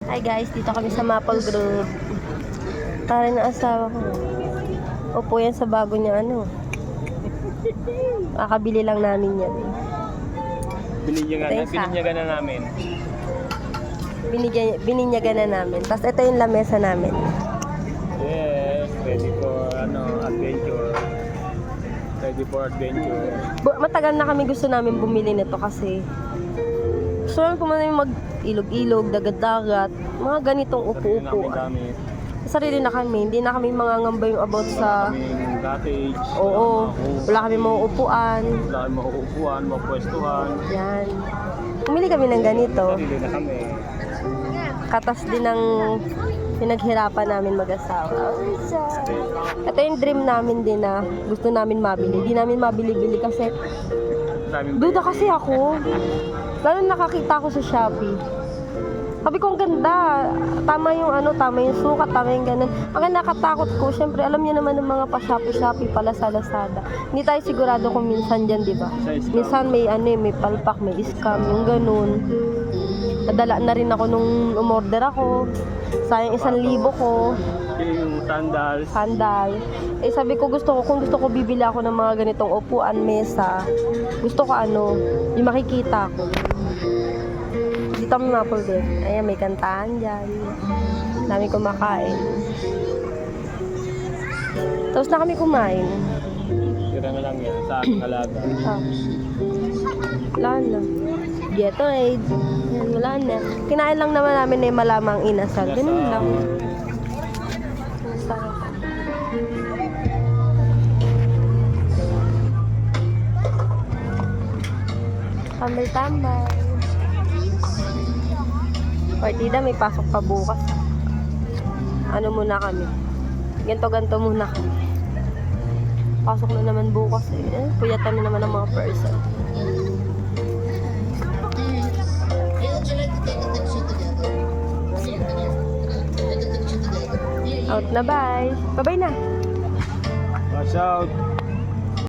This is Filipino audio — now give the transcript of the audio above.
Hi guys, dito kami sa Maple Grove. Tara na asawa ko. Opo yan sa bago niya ano. Kakabili lang namin yan. Bininyagan na namin. Bininyagan na namin. Tapos ito yung lamesa namin. Yes, ready for adventure. Ready for adventure. Matagal na kami gusto namin bumili nito kasi gusto namin pumunta yung mag-ilog-ilog, dagat-dagat, mga ganitong upo-upuan. Sarili na kami, hindi na kami mangangamba yung about sa kaming cottage. oo, wala kami mauupuan. Wala kami mauupuan, mapwestuhan. Yan. Pumili kami ng ganito. Sarili na kami. Katas din ng pinaghirapan namin mag-asawa. Ito yung dream namin din na gusto namin mabili. Hindi namin mabili-bili kasi duda kasi ako. Lalo nakakita ko sa Shopee. Sabi ko, ang ganda. Tama yung tama yung sukat, tama yung ganun. Ang nakatakot ko, syempre, alam niyo naman ng mga pa-Shopee pala sa Lazada. Hindi tayo sigurado kung minsan dyan, di ba? Minsan may may palpak, may scam, yung ganun. Nadala na rin ako nung umorder ako. Sayang 1,000 ko. Yung Sandal. Eh sabi ko, kung gusto ko bibili ako ng mga ganitong upuan, mesa. Gusto ko yung makikita ko. Dito kami Maple Grove. Ayan, may kantahan dyan. Dami kumakain. Tapos na kami kumain. Tira na lang yan sa aking alaga. Wala na. Gatorade. Yan, wala na. Kinain lang naman namin na yung malamang inasal. Ganun lang. Sarap. Tambay-tambay. Partida, may pasok pa bukas. Ano muna kami? Ganto-ganto muna kami. Pasok na naman bukas eh. Puyatan na naman ang mga person. Out na, bye. Bye-bye na. Watch out.